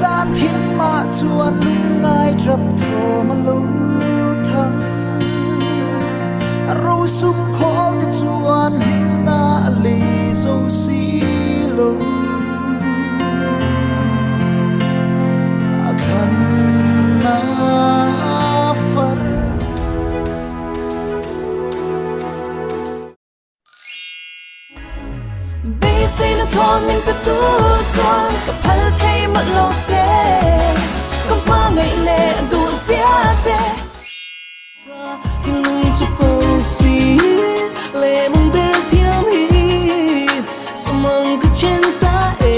Zaithiam ma chuan lung ngai trap tho ma lo thang ro sum khol te chuan ling na le zo si lo athan na far be say na thon min pe tu chuan ka phal thei ma lo che ka pa ngai le du sia che tin lung chu po si le mong de thiam hi samang ka chen ta e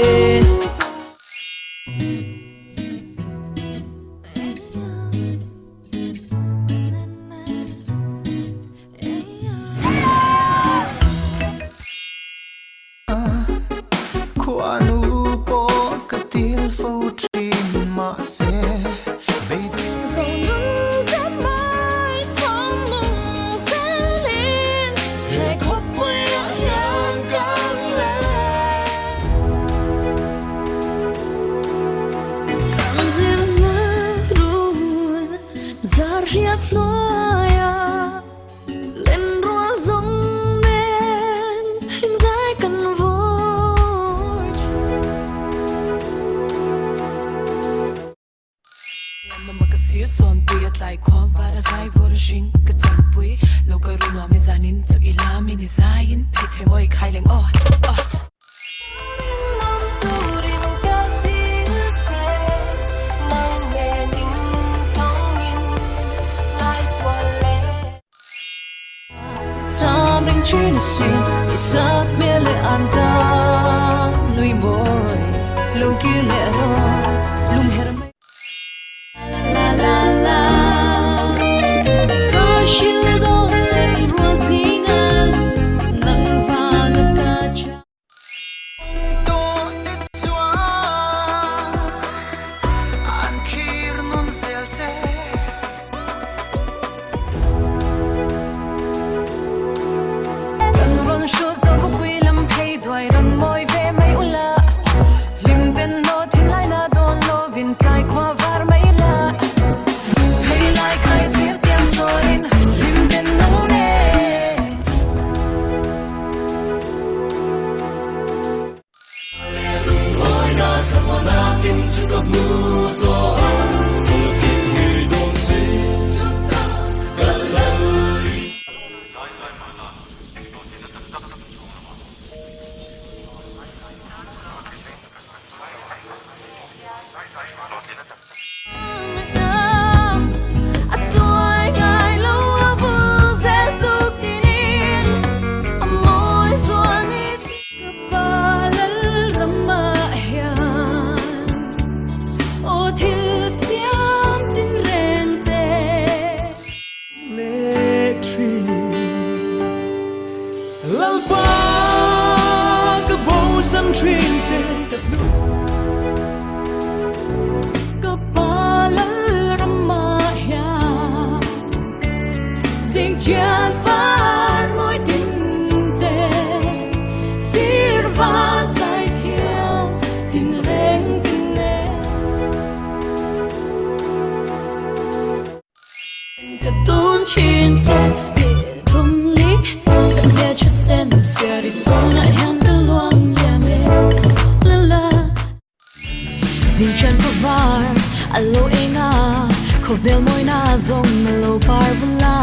khovel moi na zong na lo par vula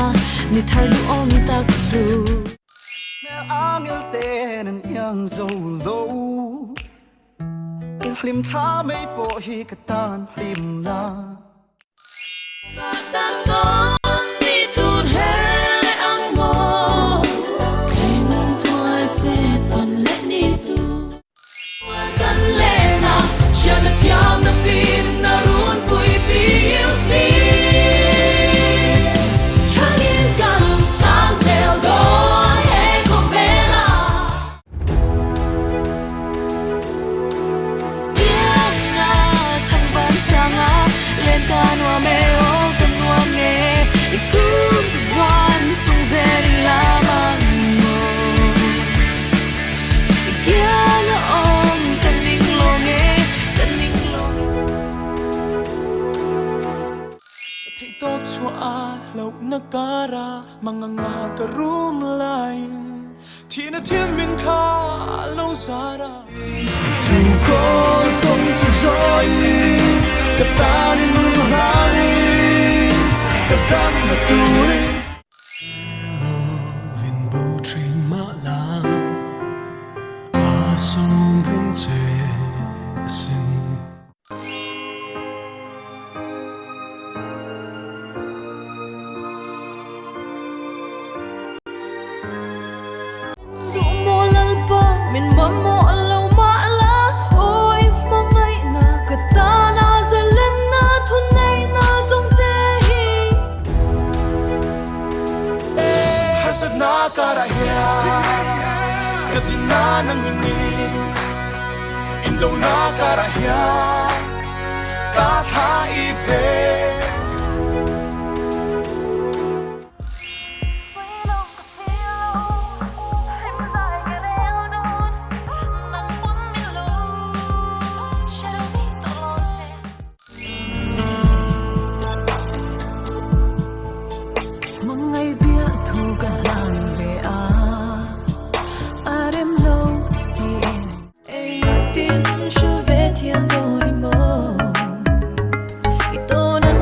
ni thar du om tak su mel angel ten an yang zo lo il hlim tha mei po hi katan hlim na ta ton ni tur her le ang mo theng tuai se ton le ni tu wa kan le na chia na thiam na fin na run pui pi yêu si changin kan san sel do he ko vela biang na thang ban sanga lên kan wa me o kan wa nge ikum van chung zen la mang mo ikian om kan ning lo nge kan ning lo thei top chhuah lo na kara manganga ka room line thina min kha lo sara chu ko song chu zoi ka tan nu hari ka tan na turi lovin bo train ma la a som bring che sin du mo lal pa min ma mo lo ma la oi mo ngai na ka ta na zalen na thun nai na zong te hi hasad na karahya katina nang ni indo na karahya ka tha ife Mangai bia thu ka lang ve a arem lo ti en tin shul ve thiam do mo itonan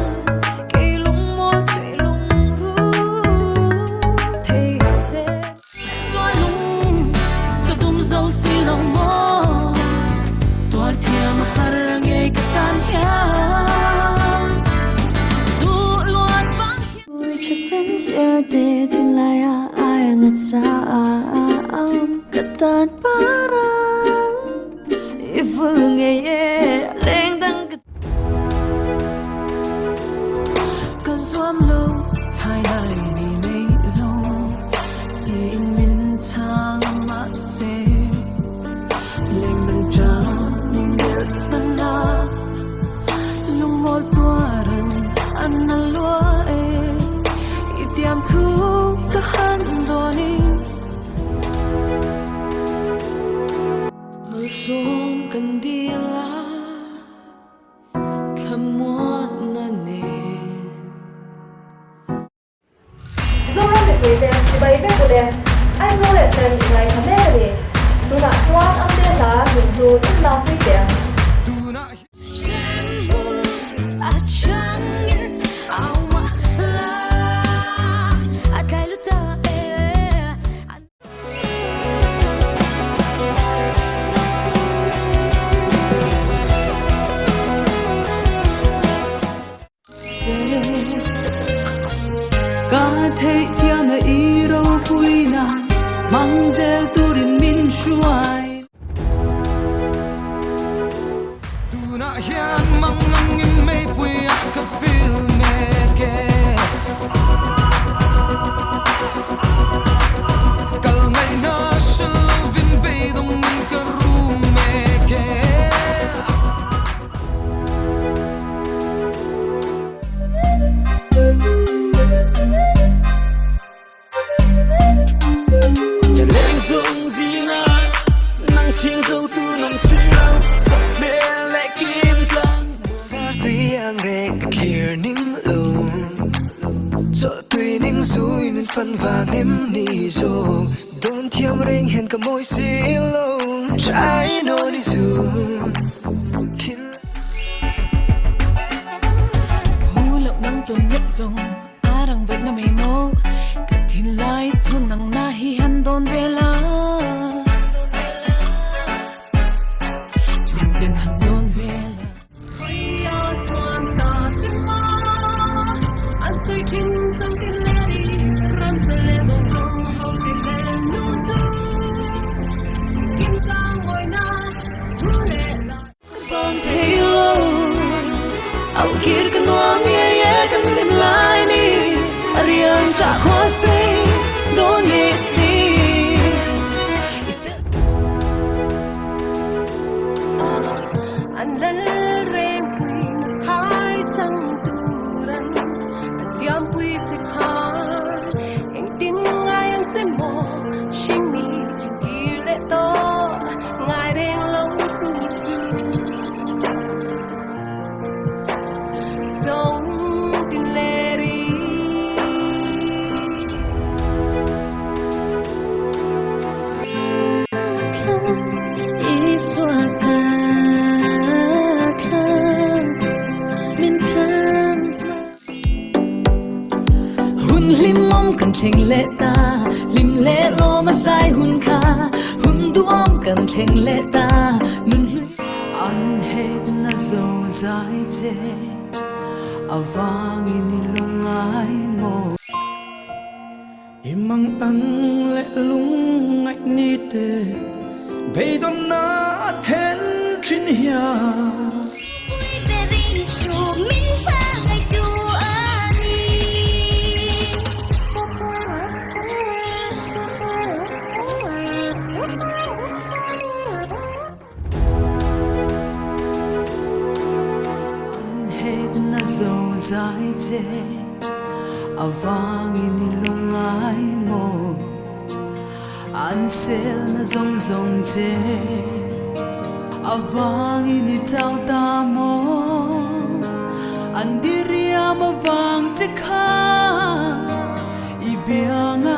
ke lung mo sui lung ru thei se soi lung ka tum zo si lo mo tuar thiam har nge ka tan hia sincere de thilaya ai ngat sa am katan parang iful nge ye lengdang ka swam lo chai nai ni nei zo in min chang ma se lengdang jang bel sana lung mol tuarang annalwa tiam thu ka han doni musum kan dila khamon na ne Zoran de pwede si bai fe pule ai zo le fen ngai khame le tu na swan am de la lu du tin na pwede tu na achangin awa la akailuta ka thei thiam na i ro pui na mang zel turin min shuai tu na hian mang ngin mei pui a ka pil me ke kal ngai na shal vin be dong min ka ru me ke Seleng zong zina nang ching zo tu nang silau sa me le kim tlang par tui ang rek clear ning lo cho tui ning zui min fan vang em ni zo don thiam reng hen ka moi silo try no ni zu kin Hulak nang tuần nhấp dùng á đang vậy nó mày mô cất thì lại chôn nắng na hi han đôn về la chẳng tiền han đôn về la quay ao toàn ta chim ma anh suy tin trong tin lẽ đi ram sẽ lẽ dòng dòng hậu tin lẽ nu chu kim cang ngồi na thu lẽ la con thấy Aukir kan wami ya kan lim lai ni Arian sa khwasi don ye si An lal reng pui na phai chang turan An liam pui che kha Eng tin ngai ang che mo Shing mi ki le to Ngai reng lo tu chu Dòng tin lệ đi Isua ka min thang Hun lim mom kan theng lệ ta lim lệ lo ma sai hun kha hun duom kan theng lệ ta nun hlui an he na zo zai che avang ini lungai mo imang ang le lung ngai ni te bei don na ten chin hia zo zai che avang ini lungai mo an sel na zong zong che avang ini tau ta mo an diriam avang che kha ibiang